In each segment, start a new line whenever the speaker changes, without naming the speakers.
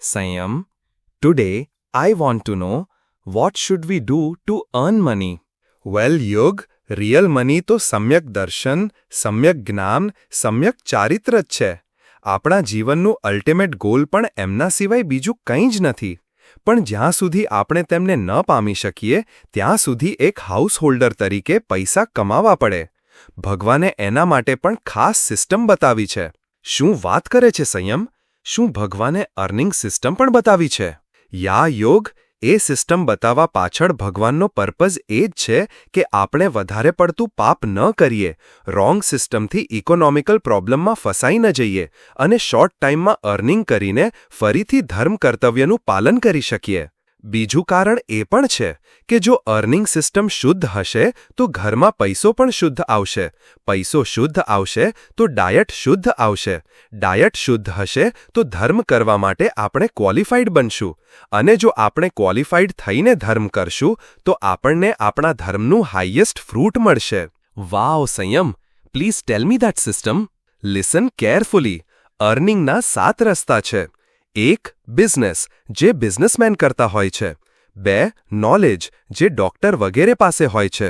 Sayam, today I want to know what should we do to earn money?
વેલ યોગ real money તો સમ્યક દર્શન, સમ્યક જ્ઞાન, સમ્યક ચારિત્ર જ છે. આપણા જીવનનું અલ્ટિમેટ ગોલ પણ એમના સિવાય બીજું કંઈ જ નથી. પણ જ્યાં સુધી આપણે તેમને ન પામી શકીએ ત્યાં સુધી એક હાઉસહોલ્ડર તરીકે પૈસા કમાવા પડે. ભગવાને એના માટે પણ ખાસ સિસ્ટમ બતાવી છે. શું વાત કરે છે સંયમ? શું ભગવાને અર્નિંગ સિસ્ટમ પણ બતાવી છે? યા યોગ, એ સિસ્ટમ બતાવવા પાછળ ભગવાનનો પર્પઝ એ જ છે કે આપણે વધારે પડતું પાપ ન કરીએ, રોંગ સિસ્ટમથી ઇકોનોમિકલ પ્રોબ્લેમમાં ફસાઈ ન જઈએ અને શોર્ટ ટાઈમમાં અર્નિંગ કરીને ફરીથી ધર્મ કર્તવ્યનું પાલન કરી શકીએ. બીજું કારણ એ પણ છે કે જો અર્નિંગ સિસ્ટમ શુદ્ધ હશે તો ઘરમાં પૈસો પણ શુદ્ધ આવશે, પૈસો શુદ્ધ આવશે તો ડાયટ શુદ્ધ આવશે, ડાયટ શુદ્ધ હશે તો ધર્મ કરવા માટે આપણે ક્વોલિફાઈડ બનશું અને જો આપણે ક્વોલિફાઈડ થઈને ધર્મ કરશું તો આપણને આપણા ધર્મનું હાઈએસ્ટ ફ્રૂટ મળશે.
Wow Sanyam, please tell me that system.
Listen carefully. અર્નિંગના 7 રસ્તા છે. 1. બિઝનેસ, જે બિઝનેસમેન કરતા હોય છે. 2. નોલેજ, જે ડોક્ટર વગેરે પાસે હોય છે.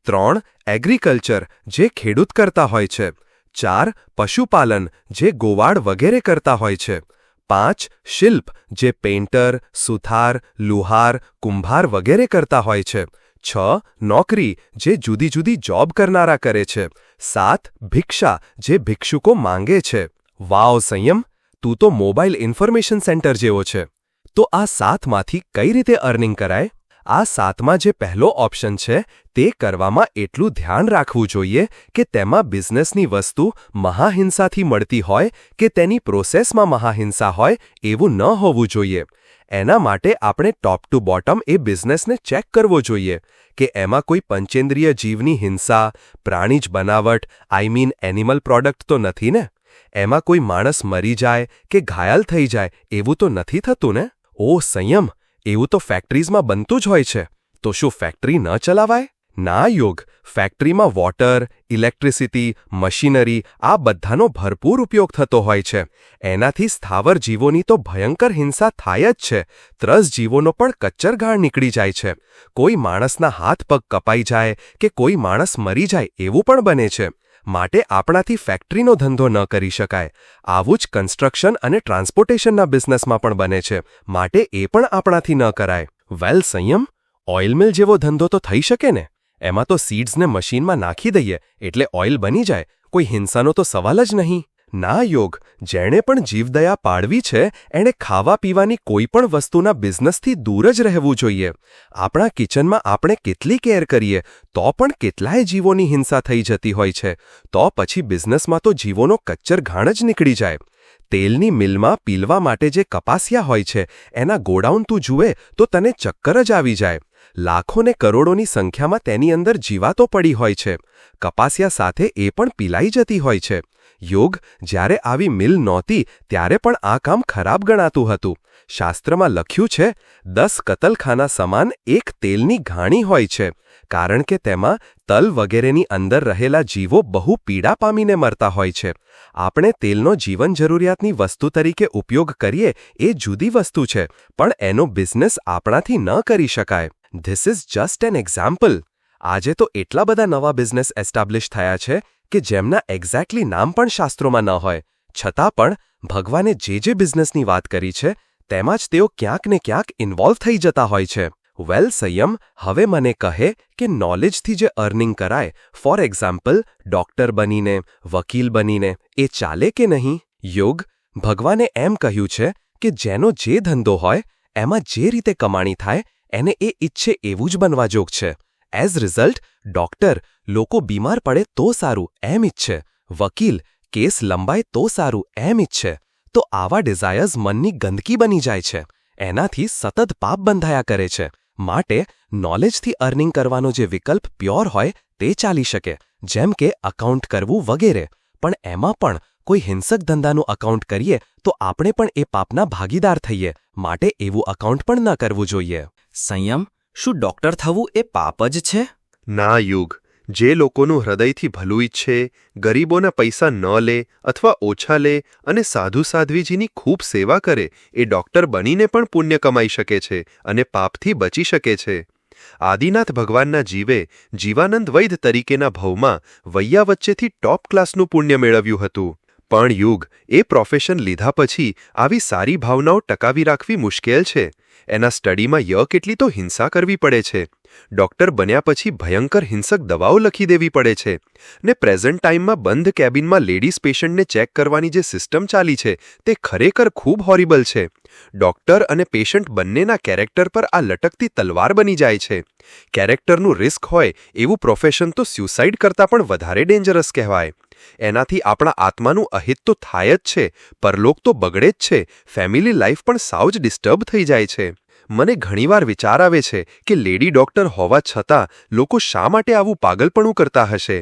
3. એગ્રીકલ્ચર, જે ખેડૂત કરતા હોય છે. 4. પશુપાલન, જે ગોવાળ વગેરે કરતા હોય છે. 5. શિલ્પ, જે પેઇન્ટર, સુથાર, લુહાર, કુંભાર વગેરે કરતા હોય છે. 6. નોકરી, જે જુદી જુદી જોબ કરનારા કરે છે. 7. ભિક્ષા, જે ભિક્ષુકો માંગે છે. વાવ સંયમ, તું તો મોબાઈલ ઇન્ફોર્મેશન સેન્ટર જેવો છે. તો આ 7માંથી કઈ રીતે અર્નિંગ કરાય? આ 7માં જે પહેલો ઓપ્શન છે તે કરવામાં એટલું ધ્યાન રાખવું જોઈએ કે તેમાં બિઝનેસની વસ્તુ મહાહિંસાથી મળતી હોય કે તેની પ્રોસેસમાં મહાહિંસા હોય એવું ન હોવું જોઈએ. એના માટે આપણે ટોપ ટુ બોટમ એ બિઝનેસને ચેક કરવો જોઈએ કે એમાં કોઈ પંચેન્દ્રિય જીવની હિંસા, પ્રાણીજ બનાવટ, એનિમલ પ્રોડક્ટ તો નથી ને? એમાં કોઈ માણસ મરી જાય કે ઘાયલ થઈ જાય એવું તો નથી થતું ને? ઓ સંયમ, એવું તો ફેક્ટરીઝમાં બનતું જ હોય છે. તો શું ફેક્ટરી ન ચલાવાય? ના યોગ, ફેક્ટરીમાં વોટર, ઇલેક્ટ્રિસિટી, મશીનરી આ બધાનો ભરપૂર ઉપયોગ થતો હોય છે. એનાથી સ્થાવર જીવોની તો ભયંકર હિંસા થાય જ છે. ત્રસ જીવોનો પણ કચ્ચરઘાણ નીકળી જાય છે. કોઈ માણસના હાથ પગ કપાઈ જાય કે કોઈ માણસ મરી જાય એવું પણ બને છે. માટે આપણાથી ફેક્ટરીનો ધંધો ન કરી શકાય. આવું જ કન્સ્ટ્રક્શન અને ટ્રાન્સપોર્ટેશનના બિઝનેસમાં પણ બને છે. માટે એ પણ આપણાથી ન કરાય. વેલ સંયમ, ઓઇલ મિલ જેવો ધંધો તો થઈ શકે ને? એમાં તો સીડ્સને મશીનમાં નાખી દઈએ એટલે ઓઇલ બની જાય, કોઈ હિંસાનો તો સવાલ જ નહીં. ના યોગ, જેણે પણ જીવદયા પાડવી છે એણે ખાવા પીવાની કોઈ પણ વસ્તુના બિઝનેસથી દૂર જ રહેવું જોઈએ. આપણા કિચનમાં આપણે કેટલી કેર કરીએ તો પણ કેટલાય જીવોની હિંસા થઈ જતી હોય છે. તો પછી બિઝનેસમાં તો જીવોનો કચ્ચરઘાણ જ નીકળી જાય. તેલની મિલમાં પીલવા માટે જે કપાસિયા હોય છે એના ગોડાઉન તું જુએ તો તને ચક્કર જ આવી જાય. લાખો ને કરોડોની સંખ્યામાં તેની અંદર જીવાતો પડી હોય છે. કપાસિયા સાથે એ પણ પીલાઈ જતી હોય છે. યોગ, જ્યારે આવી મિલ નહોતી ત્યારે પણ આ કામ ખરાબ ગણાતું હતું. શાસ્ત્રમાં લખ્યું છે 10 કતલખાના સમાન એક તેલની ઘાણી હોય છે, કારણ કે તેમાં તલ વગેરેની અંદર રહેલા જીવો બહુ પીડા પામીને મરતા હોય છે. આપણે તેલનો જીવન જરૂરિયાતની વસ્તુ તરીકે ઉપયોગ કરીએ એ જુદી વસ્તુ છે, પણ એનો બિઝનેસ આપણાથી ન કરી શકાય. This is just an example. આજે તો એટલા બધા નવા બિઝનેસ એસ્ટાબ્લિશ થયા છે કે જેમના એક્ઝેક્ટલી નામ પણ શાસ્ત્રોમાં ન હોય, છતાં પણ ભગવાને જે બિઝનેસની વાત કરી છે તેમાં જ તેઓ ક્યાંક ને ક્યાંક ઇન્વોલ્વ થઈ જતા હોય છે. વેલ સંયમ, હવે મને કહે કે નોલેજથી જે અર્નિંગ કરાય, ફોર એક્ઝામ્પલ ડોક્ટર બનીને, વકીલ બનીને, એ ચાલે કે નહીં? યોગ, ભગવાને એમ કહ્યું છે કે જેનો જે ધંધો હોય એમાં જે રીતે કમાણી થાય એને એ ઈચ્છે એવું જ બનવા જોગ છે. એઝ રિઝલ્ટ ડોક્ટર લોકો બીમાર પડે તો સારું એમ ઈચ્છે, વકીલ કેસ લંબાય તો સારું એમ ઈચ્છે. તો આવા ડિઝાયર્સ મનની ગંદકી બની જાય છે. એનાથી સતત પાપ બંધાયા કરે છે. માટે નોલેજથી અર્નિંગ કરવાનો જે વિકલ્પ પ્યોર હોય તે ચાલી શકે, જેમ કે અકાઉન્ટ કરવું વગેરે. પણ એમાં પણ કોઈ હિંસક ધંધાનું અકાઉન્ટ કરીએ તો આપણે પણ એ પાપના ભાગીદાર થઈએ. માટે એવું અકાઉન્ટ પણ ન કરવું જોઈએ.
સંયમ, શું ડોક્ટર થવું એ પાપ જ છે?
ના યુગ, જે લોકોનું હૃદયથી ભલું ઈચ્છે, ગરીબોના પૈસા ન લે અથવા ઓછા લે અને સાધુ સાધ્વીજીની ખૂબ સેવા કરે એ ડૉક્ટર બનીને પણ પુણ્ય કમાઈ શકે છે અને પાપથી બચી શકે છે. આદિનાથ ભગવાનના જીવે જીવાનંદ વૈદ્ય તરીકેના ભવમાં વૈયા વચ્ચેથી ટોપ ક્લાસનું પુણ્ય મેળવ્યું હતું. પણ યુગ એ પ્રોફેશન લીધા પછી આવી સારી ભાવનાઓ ટકાવી રાખવી મુશ્કેલ છે. એના સ્ટડીમાં કેટલી તો હિંસા કરવી પડે છે. ડૉક્ટર બન્યા પછી ભયંકર હિંસક દવાઓ લખી દેવી પડે છે ને પ્રેઝન્ટ ટાઈમમાં બંધ કેબિનમાં લેડીઝ પેશન્ટને ચેક કરવાની જે સિસ્ટમ ચાલી છે તે ખરેખર ખૂબ હોરિબલ છે. ડૉક્ટર અને પેશન્ટ બંનેના કેરેક્ટર પર આ લટકતી તલવાર બની જાય છે. કેરેક્ટરનું રિસ્ક હોય એવું પ્રોફેશન તો સ્યુસાઇડ કરતાં પણ વધારે ડેન્જરસ કહેવાય. એનાથી આપણા આત્માનું અહિત તો થાય જ છે, પરલોક તો બગડે જ છે, ફેમિલી લાઈફ પણ સાવ જ ડિસ્ટર્બ થઈ જાય છે. મને ઘણીવાર વિચાર આવે છે કે લેડી ડૉક્ટર હોવા છતાં લોકો શા માટે આવું પાગલપણું કરતા હશે.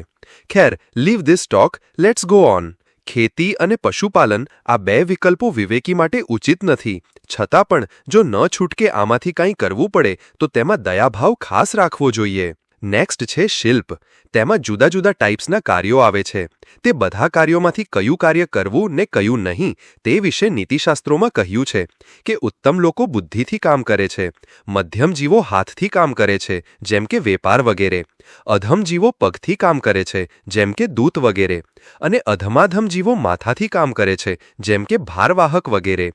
ખેર, leave this talk, let's go on. ખેતી અને પશુપાલન આ બે વિકલ્પો વિવેકી માટે ઉચિત નથી. છતાં પણ જો ન છૂટકે આમાંથી કંઈ કરવું પડે તો તેમાં દયાભાવ ખાસ રાખવો જોઈએ. નેક્સ્ટ છે શિલ્પ. તેમાં જુદા જુદા ટાઈપ્સના કાર્યો આવે છે. તે બધા કાર્યોમાંથી કયું કાર્ય કરવું ને કયું નહીં તે વિશે નીતિશાસ્ત્રોમાં કહ્યું છે કે ઉત્તમ લોકો બુદ્ધિથી કામ કરે છે, મધ્યમ જીવો હાથથી કામ કરે છે જેમ કે વેપાર વગેરે, અધમ જીવો પગથી કામ કરે છે જેમ કે દૂત વગેરે, અને અધમાધમ જીવો માથાથી કામ કરે છે જેમ કે ભારવાહક વગેરે.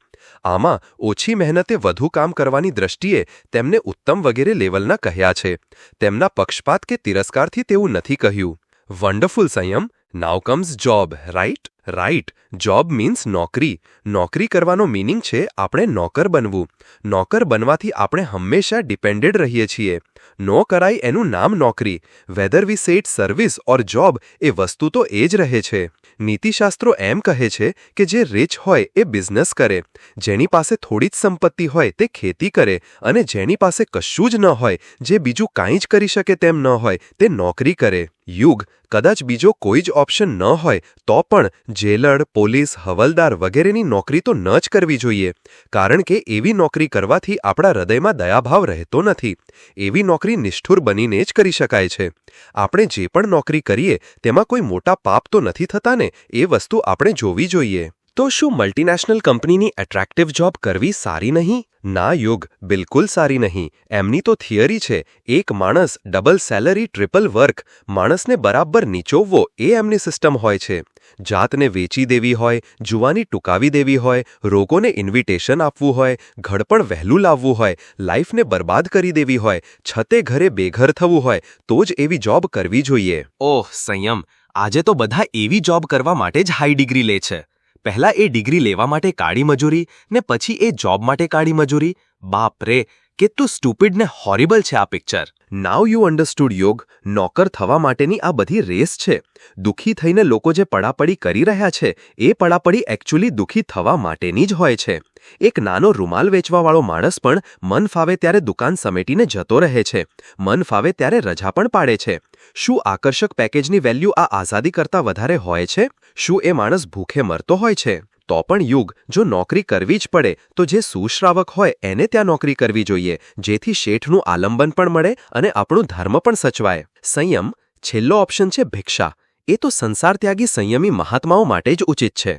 આમાં ઓછી મહેનતે વધુ કામ કરવાની દ્રષ્ટિએ તેમને ઉત્તમ વગેરે લેવલના કહ્યા છે. તેમના પક્ષપાત કે તિરસ્કારથી તેવું નથી કહ્યું. Wonderful Sanyam. Now comes job, right? Right. Job means નોકરી. નોકરી કરવાનો મિનિંગ છે આપણે નોકર બનવું. નોકર બનવાથી આપણે હંમેશા ડિપેન્ડેડ રહીએ છીએ. નો કરાય એનું નામ નોકરી. Whether we say it service or job, એ વસ્તુ તો એ જ રહે છે. નીતિશાસ્ત્રો એમ કહે છે કે જે રીચ હોય એ બિઝનેસ કરે, જેની પાસે થોડી જ સંપત્તિ હોય તે ખેતી કરે, અને જેની પાસે કશું જ ન હોય, જે બીજું કાંઈ જ કરી શકે તેમ ન હોય, તે નોકરી કરે. યુગ, કદાચ બીજો કોઈ જ ઓપ્શન ન હોય તો પણ જેલર, પોલીસ, હવલદાર વગેરેની નોકરી તો ન જ કરવી જોઈએ, કારણ કે એવી નોકરી કરવાથી આપણા હૃદયમાં દયાભાવ રહેતો નથી. એવી નોકરી નિષ્ઠુર બનીને જ કરી શકાય છે. આપણે જે પણ નોકરી કરીએ તેમાં કોઈ મોટા પાપ તો નથી થતા ને, એ વસ્તુ આપણે જોવી જોઈએ. તો શું મલ્ટીનેશનલ કંપનીની એટ્રેક્ટિવ જોબ કરવી સારી નહીં? ના યુગ, બિલકુલ સારી નહીં. એમની તો થિયરી છે, એક માણસ, ડબલ સેલરી, ટ્રિપલ વર્ક. માણસને બરાબર નીચોવવો એ એમની સિસ્ટમ હોય છે. જાતને વેચી દેવી હોય, જુવાની ટૂંકાવી દેવી હોય, રોગોને ઇન્વિટેશન આપવું હોય, ઘડપણ વહેલું લાવવું હોય, લાઈફને બરબાદ કરી દેવી હોય, છતે ઘરે બેઘર થવું હોય, તો જ એવી જોબ કરવી જોઈએ.
ઓહ સંયમ, આજે તો બધા એવી જોબ કરવા માટે જ હાઈ ડિગ્રી લે છે. પહેલા એ ડિગ્રી લેવા માટે કાળી મજૂરી ને પછી એ જોબ માટે કાળી મજૂરી. બાપ રે, કેટલું સ્ટુપિડ ને હોરિબલ છે આ પિક્ચર. નાઉ યુ અન્ડરસ્ટુડ યોગ. નોકર થવા માટેની આ બધી રેસ છે. દુઃખી થઈને લોકો જે પડાપડી કરી રહ્યા છે એ પડાપડી એકચ્યુઅલી દુઃખી થવા માટેની જ હોય છે. એક નાનો રૂમાલ વેચવાવાળો માણસ પણ મન ફાવે ત્યારે દુકાન સમેટીને જતો રહે છે, મન ફાવે ત્યારે રજા પણ પાડે છે. શું આકર્ષક પેકેજની વેલ્યુ આ આઝાદી કરતાં વધારે હોય છે? શું એ માણસ ભૂખે મરતો હોય છે? તો પણ યુગ, જો નોકરી કરવી જ પડે તો જે સુશ્રાવક હોય એને ત્યાં નોકરી કરવી જોઈએ, જેથી શેઠનું આલંબન પણ મળે અને આપણું ધર્મ પણ સચવાય. સંયમ. છેલ્લો ઓપ્શન છે ભિક્ષા. એ તો સંસાર ત્યાગી સંયમી મહાત્માઓ માટે જ ઉચિત છે.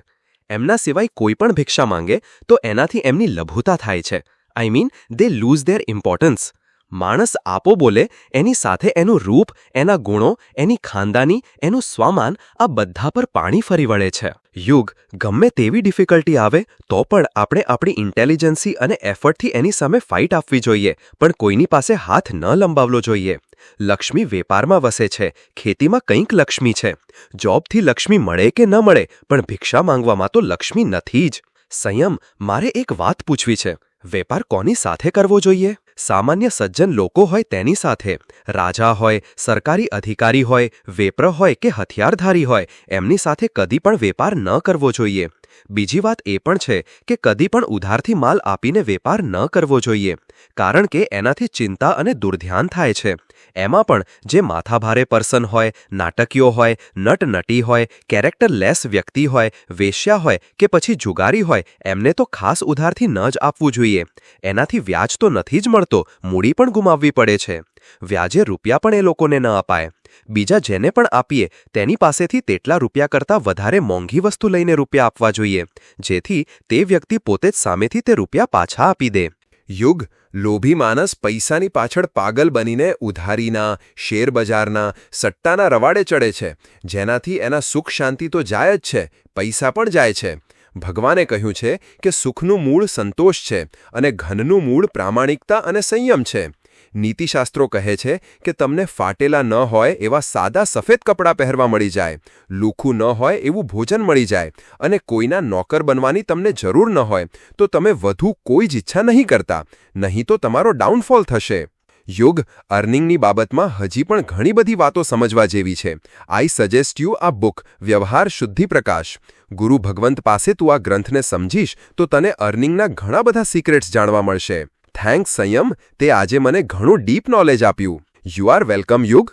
એમના સિવાય કોઈ પણ ભિક્ષા માંગે તો એનાથી એમની લઘુતા થાય છે. I mean, they lose their importance. માણસ આપો બોલે એની સાથે એનું રૂપ, એના ગુણો, એની ખાનદાની, એનું સ્વામાન આ બધા પર પાણી ફરી વળે છે. યુગ, ગમે તેવી ડિફિકલ્ટી આવે તો પણ આપણે આપણી ઇન્ટેલિજન્સી અને એફર્ટથી એની સામે ફાઇટ આપવી જોઈએ, પણ કોઈની પાસે હાથ ન લંબાવવો જોઈએ. લક્ષ્મી વેપારમાં વસે છે, ખેતીમાં કંઈક લક્ષ્મી છે. જોબથી લક્ષ્મી મળે કે ન મળે, પણ ભિક્ષા માંગવામાં તો લક્ષ્મી નથી જ. સંયમ, મારે એક વાત પૂછવી છે. વેપાર કોની સાથે કરવો જોઈએ? સામાન્ય સજ્જન લોકો હોય તેની સાથે. રાજા હોય, સરકારી અધિકારી હોય, વેપ્ર હોય કે હથિયારધારી હોય, એમની સાથે કદી પણ વેપાર ન કરવો જોઈએ. બીજી વાત એ પણ છે કે કદી પણ ઉધારથી માલ આપીને વેપાર ન કરવો જોઈએ, કારણ કે એનાથી ચિંતા અને દુર્ધ્યાન થાય છે. એમાં પણ જે માથાભારે પર્સન હોય, નાટકીયો હોય, નટનટી હોય, કેરેક્ટરલેસ વ્યક્તિ હોય, વેશ્યા હોય કે પછી જુગારી હોય, એમને તો ખાસ ઉધારથી ન જ આપવું જોઈએ. એનાથી વ્યાજ તો નથી જ મળતો, મૂડી પણ ગુમાવવી પડે છે. વ્યાજે રૂપિયા પણ એ લોકોને ન અપાય. બીજા જેને પણ આપીએ તેની પાસેથી તેટલા રૂપિયા કરતાં વધારે મોંઘી વસ્તુ લઈને રૂપિયા આપવા જોઈએ, જેથી તે વ્યક્તિ પોતે જ સામેથી તે રૂપિયા પાછા આપી દે.
યુગ, લોભી માણસ પૈસાની પાછળ પાગલ બનીને ઉધારીના, શેરબજારના, સટ્ટાના રવાડે ચડે છે, જેનાથી એના સુખ શાંતિ તો જાય જ છે, પૈસા પણ જાય છે. ભગવાને કહ્યું છે કે સુખનું મૂળ સંતોષ છે અને ધનનું મૂળ પ્રામાણિકતા અને સંયમ છે. નીતિશાસ્ત્રો કહે છે કે તમને ફાટેલા ન હોય એવા સાદા સફેદ કપડાં પહેરવા મળી જાય, લુખું ન હોય એવું ભોજન મળી જાય અને કોઈના નોકર બનવાની તમને જરૂર ન હોય તો તમે વધુ કોઈ જ ઈચ્છા નહીં કરતા, નહીં તો તમારો ડાઉનફોલ થશે. યુગ, અર્નિંગની બાબતમાં હજી પણ ઘણી બધી વાતો સમજવા જેવી છે. આઈ સજેસ્ટ યુ આ બુક, વ્યવહાર શુદ્ધિ પ્રકાશ. ગુરુ ભગવંત પાસે તું આ ગ્રંથને સમજીશ તો તને અર્નિંગના ઘણા બધા સિક્રેટ્સ જાણવા મળશે. થેન્ક્સ સંયમ, તે આજે મને ઘણું ડીપ નોલેજ આપ્યું. યુ આર વેલકમ યુગ.